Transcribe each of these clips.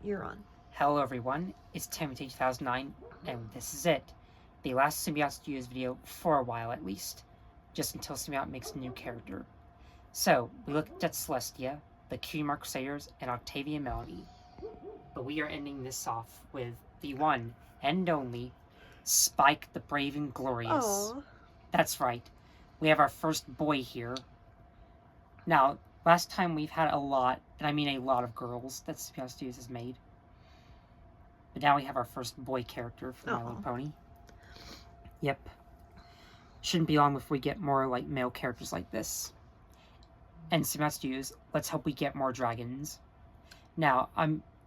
You're on. Hello everyone, it's Timothy 2009, and this is it. The last Symbiote Studios video for a while at least. Just until Symbiote makes a new character. So, we looked at Celestia, the Cutie Mark Crusaders, and Octavia Melody. But we are ending this off with the one and only Spike the Brave and Glorious. Aww. That's right, we have our first boy here. Now, last time we've had a lot, and I mean a lot of girls that Symbiote Studios has made. But now we have our first boy character for My Little Pony. Yep. Shouldn't be long before we get more like male characters like this. And Symbiote Studios, let's hope we get more dragons. Now,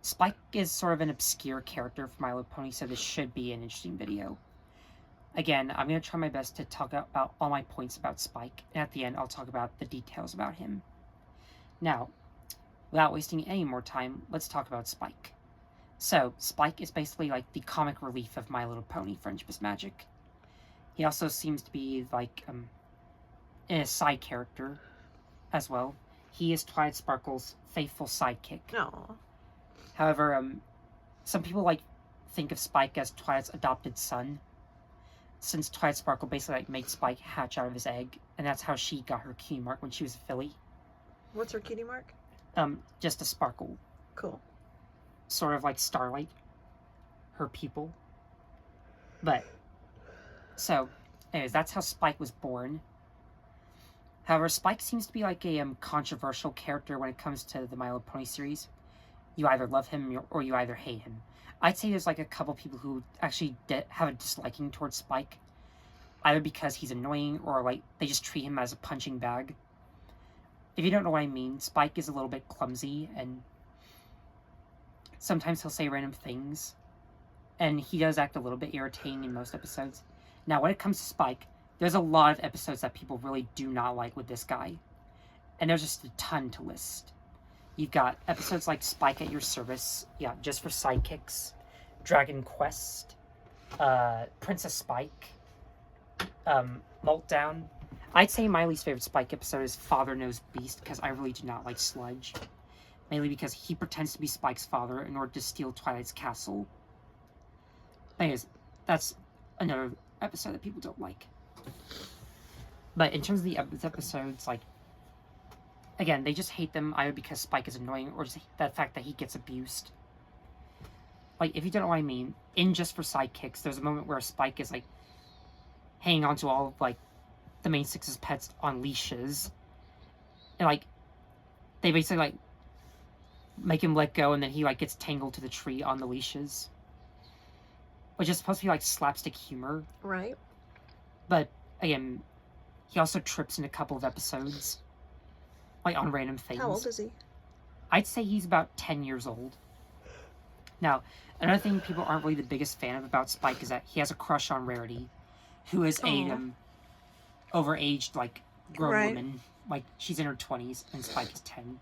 Spike is sort of an obscure character for My Little Pony, so this should be an interesting video. Again, I'm going to try my best to talk about all my points about Spike, and at the end I'll talk about the details about him. Now, without wasting any more time, let's talk about Spike. So, Spike is basically like the comic relief of My Little Pony Friendship is Magic. He also seems to be like a side character as well. He is Twilight Sparkle's faithful sidekick. Aww. However, some people think of Spike as Twilight's adopted son, since Twilight Sparkle basically made Spike hatch out of his egg, and that's how she got her cutie mark when she was a filly. What's her cutie mark? Just a sparkle. Cool. Sort of like Starlight, her pupil. But, so, anyways, that's how Spike was born. However, Spike seems to be like a controversial character when it comes to the My Little Pony series. You either love him or you either hate him. I'd say there's like a couple people who actually have a disliking towards Spike, either because he's annoying or like they just treat him as a punching bag. If you don't know what I mean, Spike is a little bit clumsy and sometimes he'll say random things, and he does act a little bit irritating in most episodes. Now, when it comes to Spike, there's a lot of episodes that people really do not like with this guy, and there's just a ton to list. You've got episodes like Spike at Your Service, yeah, just for sidekicks, Dragon Quest, Princess Spike, Meltdown. I'd say my least favorite Spike episode is Father Knows Beast, because I really do not like Sludge. Mainly because he pretends to be Spike's father in order to steal Twilight's castle. Anyways, that's another episode that people don't like. But in terms of the episodes, like, again, they just hate them either because Spike is annoying or just the fact that he gets abused. Like, if you don't know what I mean, in Just for Sidekicks, there's a moment where Spike is, like, hanging on to all of, like, the main six's pets on leashes. And, like, they basically, like, make him let go, and then he like gets tangled to the tree on the leashes, which is supposed to be like slapstick humor, right? But again, he also trips in a couple of episodes, like on random things. How old is he? I'd say he's about 10 years old. Now, another thing people aren't really the biggest fan of about Spike is that he has a crush on Rarity, who is a overaged like grown woman. Like, she's in her 20s and Spike is 10.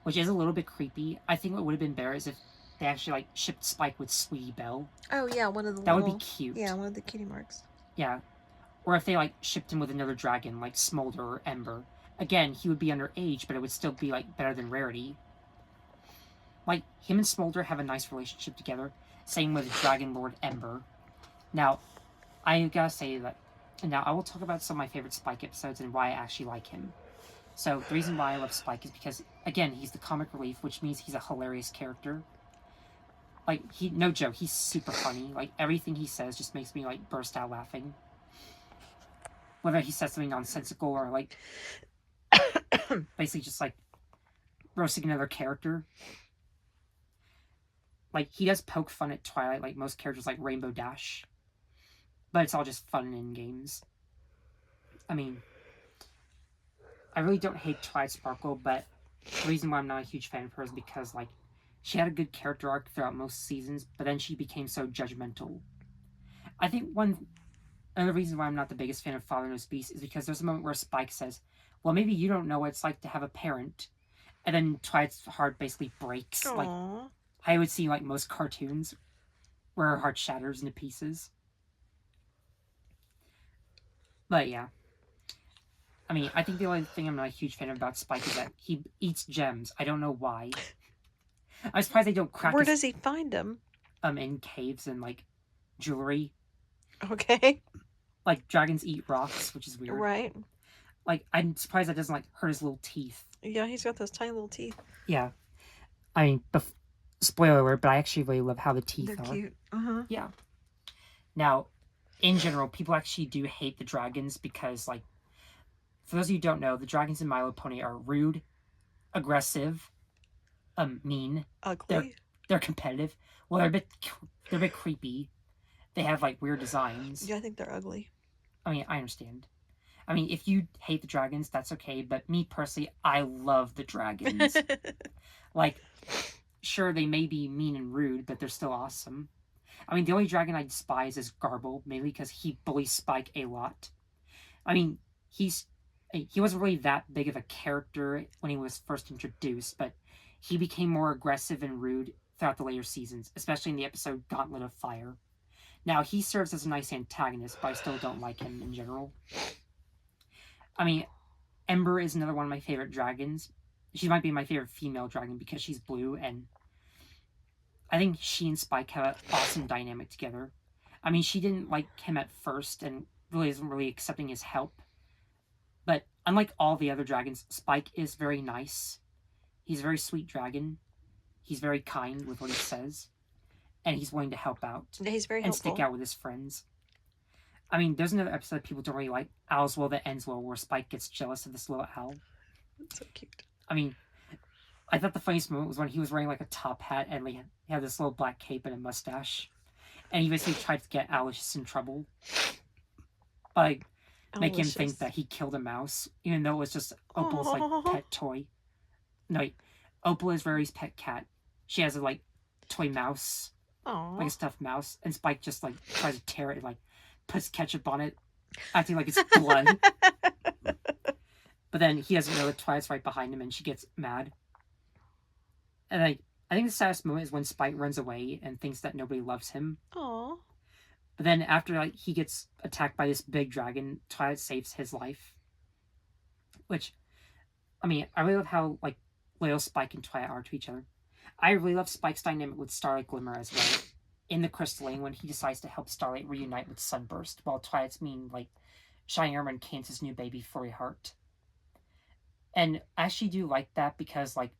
Which is a little bit creepy. I think what would have been better is if they actually like shipped Spike with Sweetie Belle. Oh yeah, one of the that would be cute. Yeah, one of the cutie marks. Yeah, or if they like shipped him with another dragon like Smolder or Ember. Again, he would be underage, but it would still be like better than Rarity. Like, him and Smolder have a nice relationship together. Same with Dragon Lord Ember. Now, I gotta say that. Now I will talk about some of my favorite Spike episodes and why I actually like him. So, the reason why I love Spike is because, again, he's the comic relief, which means he's a hilarious character. Like, no joke, he's super funny. Like, everything he says just makes me, like, burst out laughing. Whether he says something nonsensical or, like, basically just, like, roasting another character. Like, he does poke fun at Twilight, like most characters, like Rainbow Dash. But it's all just fun in games. I mean, I really don't hate Twilight Sparkle, but the reason why I'm not a huge fan of her is because, like, she had a good character arc throughout most seasons, but then she became so judgmental. I think another reason why I'm not the biggest fan of Father Knows Beast is because there's a moment where Spike says, well, maybe you don't know what it's like to have a parent. And then Twilight's heart basically breaks. Aww. Like, I would see, like, most cartoons where her heart shatters into pieces. But, yeah. I mean, I think the only thing I'm not a huge fan of about Spike is that he eats gems. I don't know why. I'm surprised they don't crack Where his, does he find them? in caves and, like, jewelry. Okay. Like, dragons eat rocks, which is weird. Right. Like, I'm surprised that doesn't, like, hurt his little teeth. Yeah, he's got those tiny little teeth. Yeah. I mean, spoiler alert, but I actually really love how the teeth They're are. cute. Uh-huh. Yeah. Now, in general, people actually do hate the dragons because, like, for those of you who don't know, the dragons in My Little Pony are rude, aggressive, mean. Ugly. They're competitive. Well, they're a bit creepy. They have, like, weird designs. Yeah, I think they're ugly. I mean, I understand. I mean, if you hate the dragons, that's okay. But me personally, I love the dragons. Like, sure, they may be mean and rude, but they're still awesome. I mean, the only dragon I despise is Garble, mainly because he bullies Spike a lot. I mean, he wasn't really that big of a character when he was first introduced, but he became more aggressive and rude throughout the later seasons, especially in the episode Gauntlet of Fire. Now, he serves as a nice antagonist, but I still don't like him in general. I mean, Ember is another one of my favorite dragons. She might be my favorite female dragon because she's blue, and I think she and Spike have an awesome dynamic together. I mean, she didn't like him at first and really isn't really accepting his help. But unlike all the other dragons, Spike is very nice. He's a very sweet dragon. He's very kind with what he says. And he's willing to help out. Yeah, he's very and helpful. stick out with his friends. I mean, there's another episode people don't really like, Owl's Well That Ends Well, where Spike gets jealous of this little owl. That's so cute. I mean, I thought the funniest moment was when he was wearing like a top hat and he had this little black cape and a mustache. And he basically tried to get Aloysius in trouble. Like, make him think that he killed a mouse, even though it was just Opal's like pet toy. No, Opal is Rary's pet cat. She has a like toy mouse. Aww. Like a stuffed mouse, and Spike just like tries to tear it and like puts ketchup on it, acting like it's blood. But then he doesn't know that Twilight's right behind him, and she gets mad. And like, I think the saddest moment is when Spike runs away and thinks that nobody loves him. Aww. But then after like he gets attacked by this big dragon, Twilight saves his life. Which, I mean, I really love how like loyal Spike and Twilight are to each other. I really love Spike's dynamic with Starlight Glimmer as well. In the Crystalline, when he decides to help Starlight reunite with Sunburst, while Twilight's mean, like, Shining Armor and Kansas' new baby, Furry Heart. And I actually do like that because, like,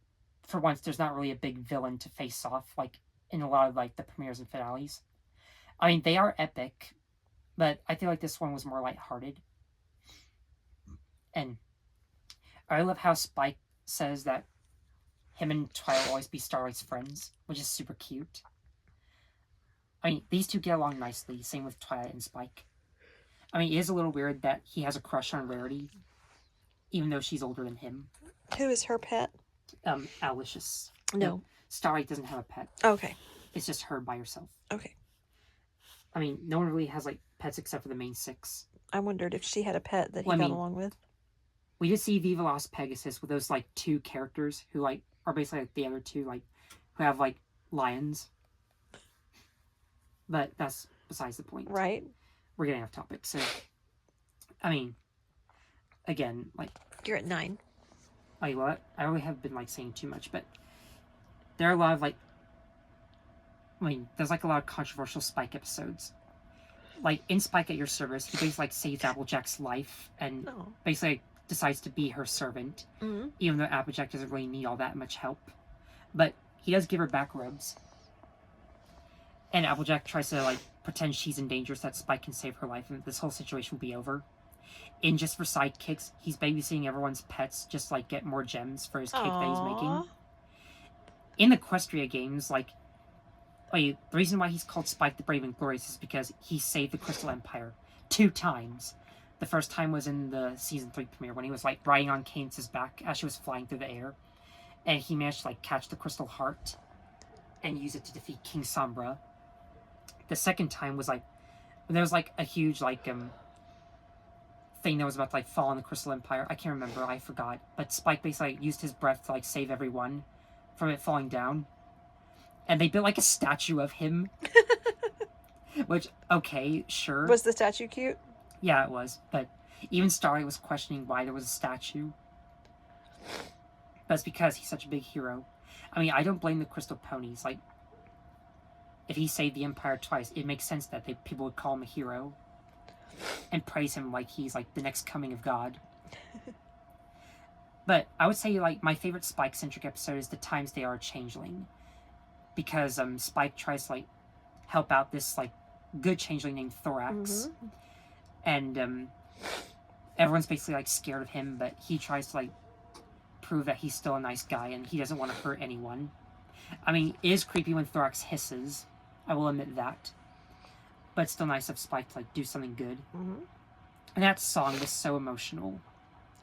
for once, there's not really a big villain to face off, like, in a lot of, like, the premieres and finales. I mean, they are epic, but I feel like this one was more lighthearted. And I love how Spike says that him and Twilight will always be Starlight's friends, which is super cute. I mean, these two get along nicely, same with Twilight and Spike. I mean, it is a little weird that he has a crush on Rarity, even though she's older than him. Who is her pet? Aloysius. No. Starlight doesn't have a pet. Okay. It's just her by herself. Okay. I mean, no one really has, like, pets except for the main six. I wondered if she had a pet that he got along with. We did see Viva Lost Pegasus with those, like, two characters who, like, are basically like the other two, like, who have, like, lions. But that's besides the point. Right. We're getting off topic. So, I mean, again, like... You're at 9. Oh, you know what? I really have been, like, saying too much, but there are a lot of, like... I mean, there's, like, a lot of controversial Spike episodes. Like, in Spike at Your Service, he basically, like, saves Applejack's life and basically decides to be her servant, even though Applejack doesn't really need all that much help. But he does give her back rubs. And Applejack tries to, like, pretend she's in danger so that Spike can save her life and this whole situation will be over. In Just for Sidekicks, he's babysitting everyone's pets just, like, get more gems for his cake that he's making. In the Equestria games, like, the reason why he's called Spike the Brave and Glorious is because he saved the Crystal Empire 2 times. The first time was in the Season 3 premiere when he was, like, riding on Cane's back as she was flying through the air. And he managed to, like, catch the Crystal Heart and use it to defeat King Sombra. The second time was, like, there was, like, a huge, like, thing that was about to, like, fall on the Crystal Empire. I can't remember. I forgot. But Spike basically, like, used his breath to, like, save everyone from it falling down. And they built, like, a statue of him. Which, okay, sure. Was the statue cute? Yeah, it was. But even Starlight was questioning why there was a statue. But it's because he's such a big hero. I mean, I don't blame the Crystal Ponies. Like, if he saved the Empire twice, it makes sense that people would call him a hero and praise him like he's like the next coming of God. But I would say like my favorite Spike-centric episode is the times they are a changeling, because Spike tries to like help out this like good changeling named Thorax, and everyone's basically like scared of him, but he tries to like prove that he's still a nice guy and he doesn't want to hurt anyone. I mean, it is creepy when Thorax hisses. I will admit that. But it's still nice of Spike to like do something good. And that song was so emotional.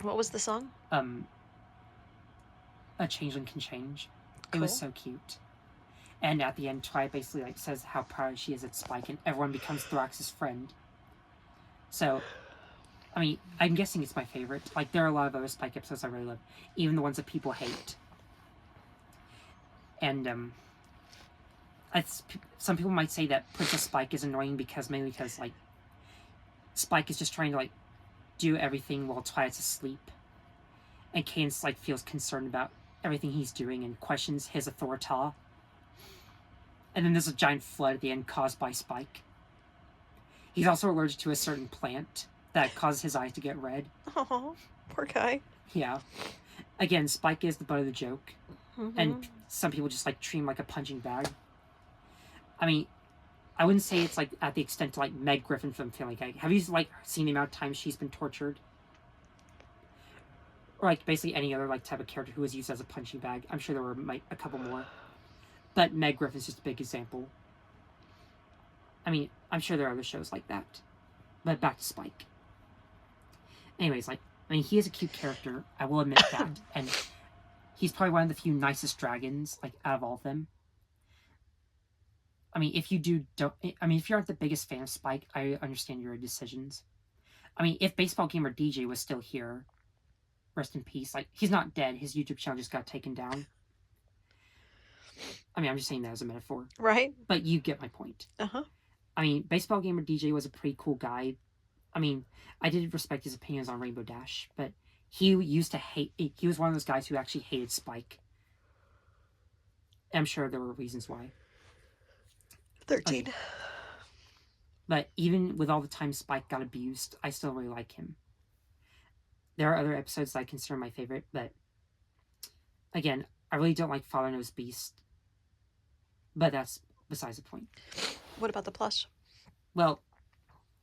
What was the song? A Changeling Can Change. Cool. It was so cute. And at the end, Try basically like says how proud she is at Spike, and everyone becomes Thorax's friend. So, I mean, I'm guessing it's my favorite. Like, there are a lot of other Spike episodes I really love, even the ones that people hate. And some people might say that Princess Spike is annoying mainly because like Spike is just trying to like do everything while Twilight's asleep, and Cadence like feels concerned about everything he's doing and questions his authority. And then there's a giant flood at the end caused by Spike. He's also allergic to a certain plant that causes his eyes to get red. Oh, poor guy. Yeah. Again, Spike is the butt of the joke, and some people just like treat him like a punching bag. I mean, I wouldn't say it's like at the extent to like Meg Griffin from Family Guy. Have you like seen the amount of times she's been tortured? Or like basically any other like type of character who was used as a punching bag. I'm sure there were like a couple more, but Meg Griffin's just a big example. I mean, I'm sure there are other shows like that, but back to Spike. Anyways, like, I mean, he is a cute character. I will admit that, and he's probably one of the few nicest dragons like out of all of them. I mean, if you aren't the biggest fan of Spike, I understand your decisions. I mean, if Baseball Gamer DJ was still here, rest in peace. Like, he's not dead. His YouTube channel just got taken down. I mean, I'm just saying that as a metaphor. Right. But you get my point. I mean, Baseball Gamer DJ was a pretty cool guy. I mean, I did respect his opinions on Rainbow Dash, but he used to hate... He was one of those guys who actually hated Spike. I'm sure there were reasons why. 13. Okay. But even with all the time Spike got abused, I still really like him. There are other episodes that I consider my favorite, but again, I really don't like Father Knows Beast. But that's besides the point. What about the Plush? Well,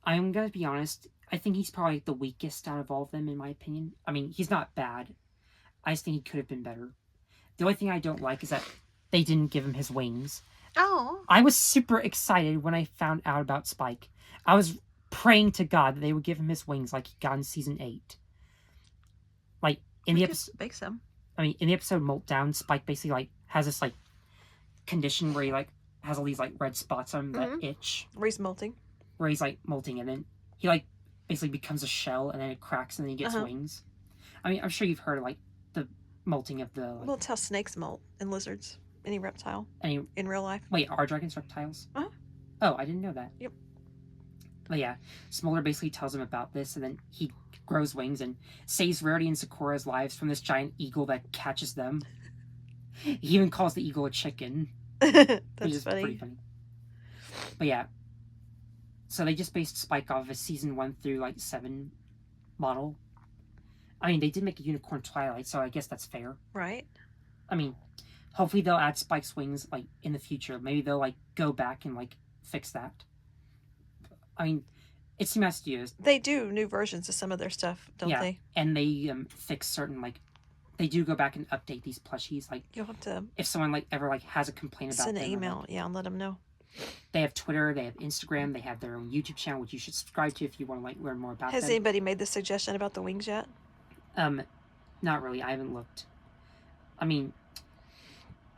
I'm going to be honest. I think he's probably the weakest out of all of them, in my opinion. I mean, he's not bad. I just think he could have been better. The only thing I don't like is that they didn't give him his wings. Oh. I was super excited when I found out about Spike. I was praying to God that they would give him his wings like he got in season 8. Like, in the episode... Make some. I mean, in the episode Meltdown, Spike basically, like, has this, like, condition where he, like, has all these, like, red spots on him that itch. Where he's molting. Where he's, like, molting, and then he, like, basically becomes a shell, and then it cracks, and then he gets wings. I mean, I'm sure you've heard of, like, the molting of the... Like, well, it's how snakes molt, and lizards. Any reptile. In real life. Wait, are dragons reptiles? Uh-huh. Oh, I didn't know that. Yep. But yeah, Smolder basically tells him about this, and then he grows wings and saves Rarity and Sakura's lives from this giant eagle that catches them. He even calls the eagle a chicken. That's which is funny. Pretty funny. But yeah. So they just based Spike off of a season 1 through, like, 7 model. I mean, they did make a Unicorn Twilight, so I guess that's fair. Right. I mean, hopefully they'll add Spike's wings, like, in the future. Maybe they'll, like, go back and, like, fix that. I mean, it's Team Studios. They do new versions of some of their stuff, don't they? And they fix certain, like, they do go back and update these plushies. Like, you'll have to if someone, like, ever, like, has a complaint about them. Send an email, and let them know. They have Twitter, they have Instagram, they have their own YouTube channel, which you should subscribe to if you want to, like, learn more about them. Has anybody made the suggestion about the wings yet? Not really. I haven't looked. I mean,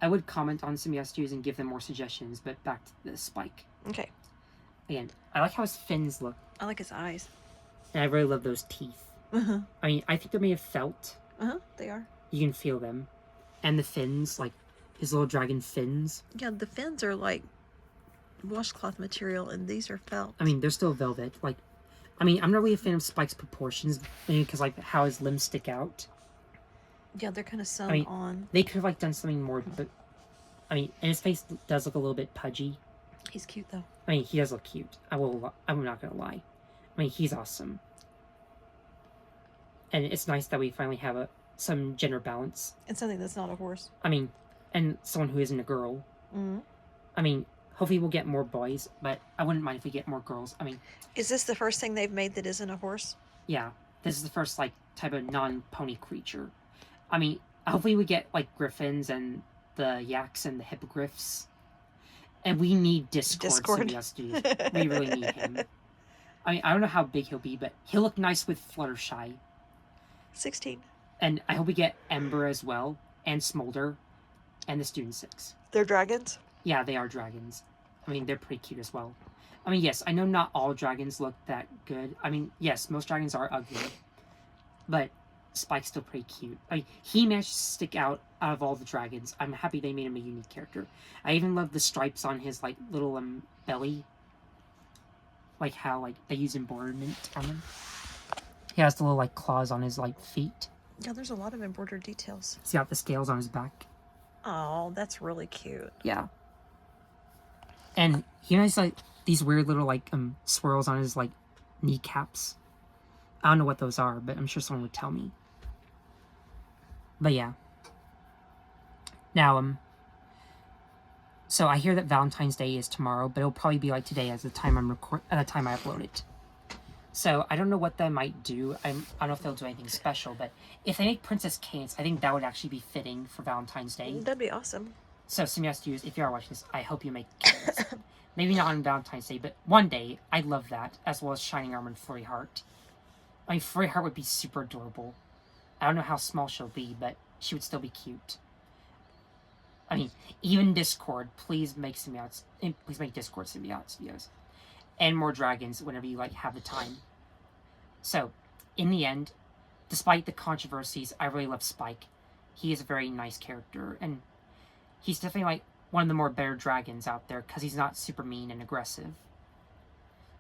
I would comment on some Studios and give them more suggestions, but back to the Spike. Okay. Again, I like how his fins look. I like his eyes. And I really love those teeth. I mean, I think they're made of felt. They are. You can feel them. And the fins, like, his little dragon fins. Yeah, the fins are like washcloth material, and these are felt. I mean, they're still velvet. Like, I mean, I'm not really a fan of Spike's proportions, maybe because, like, how his limbs stick out. Yeah, they're kind of sewn I mean, on. they could have like done something more, but I mean, and his face does look a little bit pudgy. He's cute though. I mean, he does look cute. I'm not gonna lie. I mean, he's awesome, and it's nice that we finally have some gender balance. And something that's not a horse. I mean, and someone who isn't a girl. Mm-hmm. I mean, hopefully we'll get more boys, but I wouldn't mind if we get more girls. I mean, is this the first thing they've made that isn't a horse? Yeah, this is the first like type of non-pony creature. I mean, hopefully we get like griffins and the yaks and the hippogriffs. And we need Discord. Studios. We really need him. I mean, I don't know how big he'll be, but he'll look nice with Fluttershy. 16. And I hope we get Ember as well, and Smolder, and the Student 6. They're dragons? Yeah, they are dragons. I mean, they're pretty cute as well. I mean, yes, I know not all dragons look that good. I mean, yes, most dragons are ugly. But Spike's still pretty cute. I mean, he managed to stick out of all the dragons. I'm happy they made him a unique character. I even love the stripes on his, like, little belly. Like how, like, they use embroiderment on him. He has the little, like, claws on his, like, feet. Yeah, there's a lot of embroidered details. He's got the scales on his back. Oh, that's really cute. Yeah. And he has, like, these weird little, like, swirls on his, like, kneecaps. I don't know what those are, but I'm sure someone would tell me. But yeah. Now, so I hear that Valentine's Day is tomorrow, but it'll probably be like today as the time at the time I upload it. So I don't know what they might do. I don't know if they'll do anything special, but if they make Princess Cadence, I think that would actually be fitting for Valentine's Day. That'd be awesome. So Simia Studios, if you are watching this, I hope you make Cadence. Maybe not on Valentine's Day, but one day, I'd love that, as well as Shining Armor and Flurry Heart. I mean, Flurry Heart would be super adorable. I don't know how small she'll be, but she would still be cute. I mean, even Discord, please make Discord symbiotes videos. And more dragons whenever you, like, have the time. So, in the end, despite the controversies, I really love Spike. He is a very nice character, and he's definitely, like, one of the more better dragons out there, because he's not super mean and aggressive.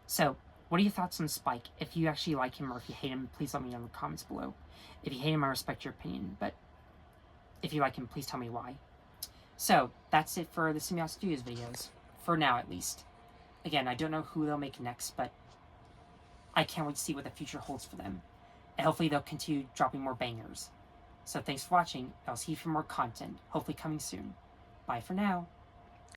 So, what are your thoughts on Spike? If you actually like him or if you hate him, please let me know in the comments below. If you hate him, I respect your opinion, but if you like him, please tell me why. So, that's it for the Symbiote Studios videos. For now, at least. Again, I don't know who they'll make next, but I can't wait to see what the future holds for them. And hopefully they'll continue dropping more bangers. So thanks for watching. I'll see you for more content, hopefully coming soon. Bye for now.